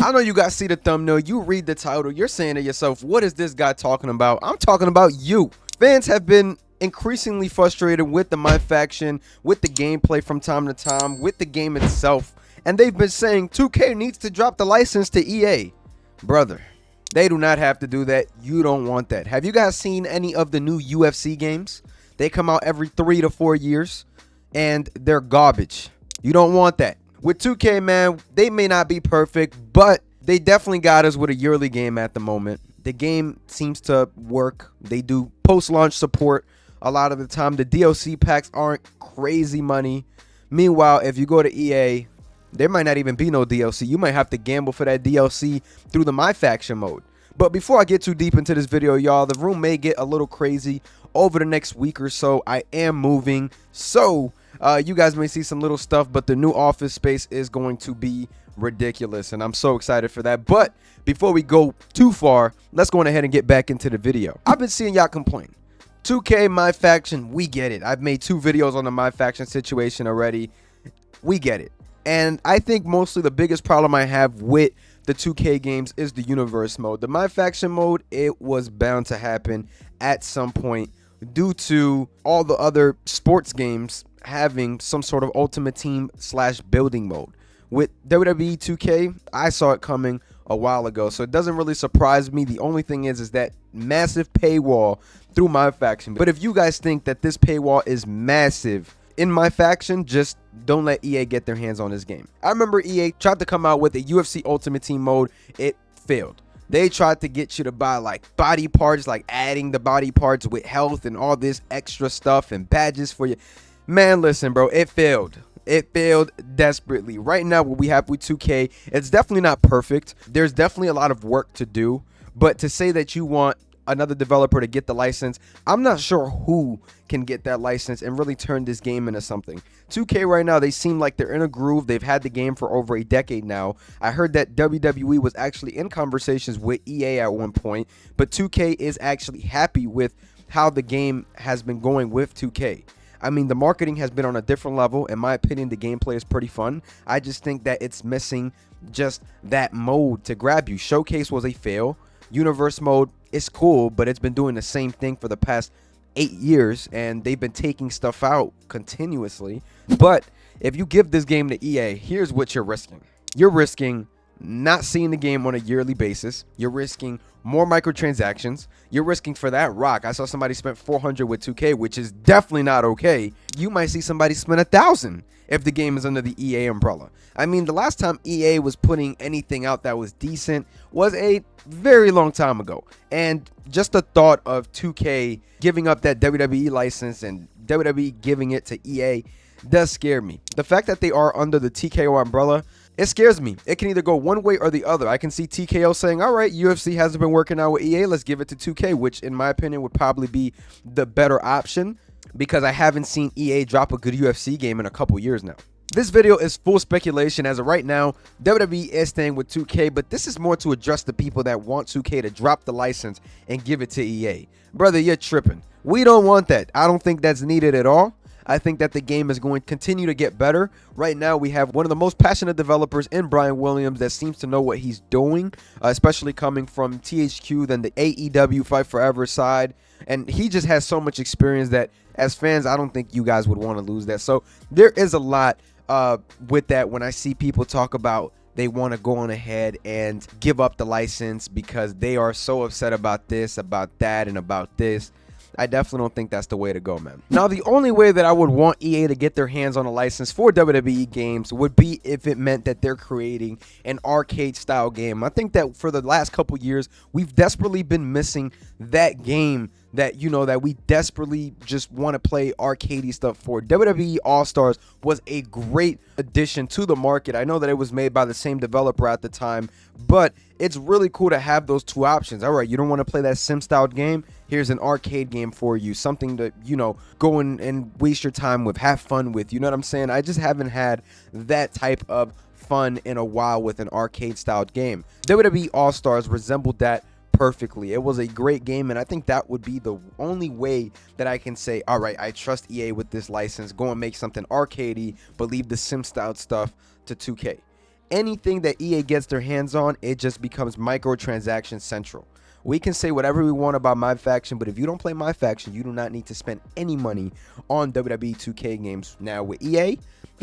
I know you guys see the thumbnail, you read the title, you're saying to yourself, what is this guy talking about? I'm talking about you. Fans have been increasingly frustrated with the MyFaction, with the gameplay from time to time, with the game itself, and they've been saying 2K needs to drop the license to EA. Brother, they do not have to do that. You don't want that. Have you guys seen any of the new UFC games? They come out every 3 to 4 years, and they're garbage. You don't want that. With 2K, man, they may not be perfect, but they definitely got us with a yearly game at the moment. The game seems to work. They do post-launch support a lot of the time. The DLC packs aren't crazy money. Meanwhile, if you go to EA, there might not even be no DLC. You might have to gamble for that DLC through the MyFaction mode. But before I get too deep into this video, y'all, the room may get a little crazy over the next week or so. I am moving, so you guys may see some little stuff, but the new office space is going to be ridiculous, and I'm so excited for that. But before we go too far, let's go on ahead and get back into the video. I've been seeing y'all complain. 2K, MyFaction, we get it. I've made 2 videos on the MyFaction situation already. We get it. And I think mostly the biggest problem I have with the 2K games is the universe mode. The MyFaction mode, it was bound to happen at some point due to all the other sports games having some sort of ultimate team / building mode. With WWE 2K, I saw it coming a while ago, so it doesn't really surprise me. The only thing is that massive paywall through MyFaction. But if you guys think that this paywall is massive in MyFaction, just don't let EA get their hands on this game. I remember EA tried to come out with a UFC Ultimate Team mode. It failed. They tried to get you to buy like body parts, like adding the body parts with health and all this extra stuff and badges for you. Man, listen, bro, it failed. It failed desperately. Right now, what we have with 2K, it's definitely not perfect. There's definitely a lot of work to do. But to say that you want another developer to get the license, I'm not sure who can get that license and really turn this game into something. 2K right now, they seem like they're in a groove. They've had the game for over a decade now. I heard that WWE was actually in conversations with EA at one point, but 2K is actually happy with how the game has been going with 2K. I mean, the marketing has been on a different level. In my opinion, the gameplay is pretty fun. I just think that it's missing just that mode to grab you. Showcase was a fail. Universe mode is cool, but it's been doing the same thing for the past 8 years, and they've been taking stuff out continuously. But if you give this game to EA, here's what you're risking. You're risking not seeing the game on a yearly basis. You're risking more microtransactions. You're risking for that rock. I saw somebody spent 400 with 2K, which is definitely not okay. You might see somebody spend 1,000 if the game is under the EA umbrella. I mean, the last time EA was putting anything out that was decent was a very long time ago. And just the thought of 2K giving up that WWE license and WWE giving it to EA does scare me. The fact that they are under the TKO umbrella, it scares me. It can either go one way or the other. I can see TKO saying, all right, UFC hasn't been working out with EA, let's give it to 2K, which in my opinion would probably be the better option, because I haven't seen EA drop a good UFC game in a couple years now. This video is full speculation. As of right now, WWE is staying with 2K, but this is more to address the people that want 2K to drop the license and give it to EA. Brother, you're tripping. We don't want that. I don't think that's needed at all. I think that the game is going to continue to get better. Right now, we have one of the most passionate developers in Brian Williams that seems to know what he's doing, especially coming from THQ, then the AEW Fight Forever side. And he just has so much experience that as fans, I don't think you guys would want to lose that. So there is a lot with that when I see people talk about they want to go on ahead and give up the license because they are so upset about this, about that, and about this. I definitely don't think that's the way to go, man. Now, the only way that I would want EA to get their hands on a license for WWE games would be if it meant that they're creating an arcade style game. I think that for the last couple years, we've desperately been missing that game that, you know, that we desperately just want to play arcadey stuff for. WWE All-Stars was a great addition to the market. I know that it was made by the same developer at the time, but it's really cool to have those two options. All right, you don't want to play that sim-style game? Here's an arcade game for you, something to, you know, go in and waste your time with, have fun with. You know what I'm saying? I just haven't had that type of fun in a while with an arcade-styled game. WWE All-Stars resembled that perfectly. It was a great game, and I think that would be the only way that I can say, all right, I trust EA with this license. Go and make something arcadey, but leave the sim-styled stuff to 2K. anything that EA gets their hands on, it just becomes microtransaction central. We can say whatever we want about MyFaction, but if you don't play MyFaction, you do not need to spend any money on WWE 2K games. Now with EA,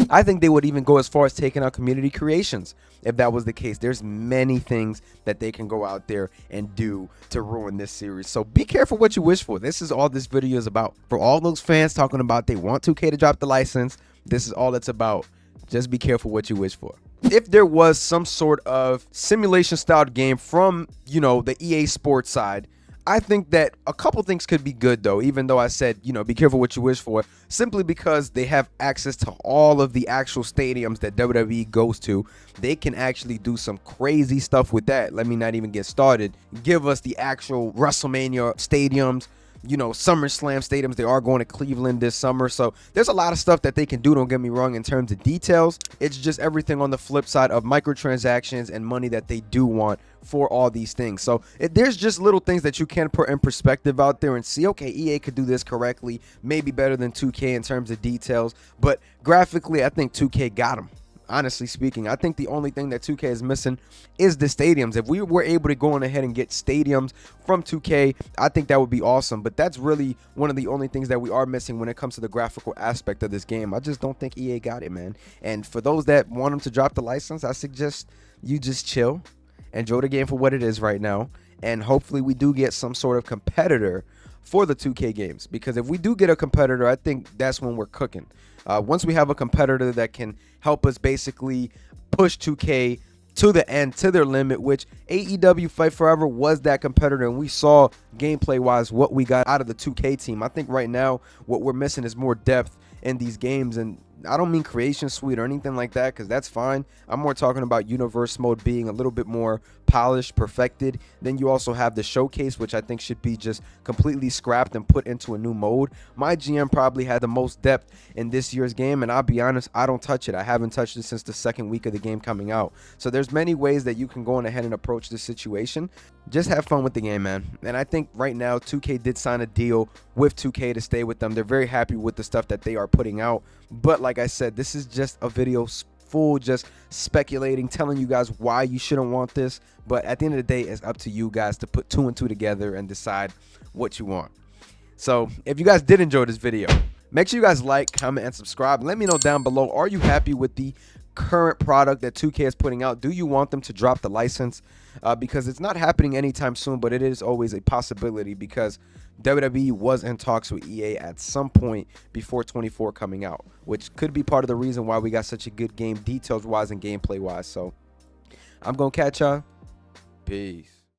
I think they would even go as far as taking out community creations. If that was the case, there's many things that they can go out there and do to ruin this series. So be careful what you wish for. This is all this video is about. For all those fans talking about they want 2K to drop the license, this is all it's about. Just be careful what you wish for. If there was some sort of simulation styled game from, the EA Sports side, I think that a couple things could be good though, even though I said, be careful what you wish for, simply because they have access to all of the actual stadiums that WWE goes to. They can actually do some crazy stuff with that. Let me not even get started. Give us the actual WrestleMania stadiums, SummerSlam stadiums. They are going to Cleveland this summer, so there's a lot of stuff that they can do, don't get me wrong, in terms of details. It's just everything on the flip side of microtransactions and money that they do want for all these things. So there's just little things that you can put in perspective out there and see, okay, EA could do this correctly, maybe better than 2K in terms of details, but graphically I think 2K got them. Honestly speaking, I think the only thing that 2K is missing is the stadiums. If we were able to go on ahead and get stadiums from 2K, I think that would be awesome. But that's really one of the only things that we are missing when it comes to the graphical aspect of this game. I just don't think EA got it, man. And for those that want them to drop the license, I suggest you just chill, enjoy the game for what it is right now, and hopefully we do get some sort of competitor for the 2K games. Because if we do get a competitor, I think that's when we're cooking. Once we have a competitor that can help us basically push 2K to the end, to their limit, which AEW Fight Forever was that competitor, and we saw gameplay wise what we got out of the 2K team. I think right now what we're missing is more depth in these games, and I don't mean creation suite or anything like that, because that's fine. I'm more talking about universe mode being a little bit more polished, perfected. Then you also have the showcase, which I think should be just completely scrapped and put into a new mode. My GM probably had the most depth in this year's game, and I'll be honest, I don't touch it. I haven't touched it since the second week of the game coming out. So there's many ways that you can go on ahead and approach this situation. Just have fun with the game, man. And I think right now 2K did sign a deal with 2K to stay with them. They're very happy with the stuff that they are putting out. But like I said, this is just a video full just speculating, telling you guys why you shouldn't want this. But at the end of the day, it's up to you guys to put 2 and 2 together and decide what you want. So if you guys did enjoy this video, make sure you guys like, comment, and subscribe. Let me know down below, are you happy with the current product that 2K is putting out? Do you want them to drop the license? Because it's not happening anytime soon, but it is always a possibility, because WWE was in talks with EA at some point before 24 coming out, which could be part of the reason why we got such a good game details wise and gameplay wise. So I'm gonna catch y'all. Peace.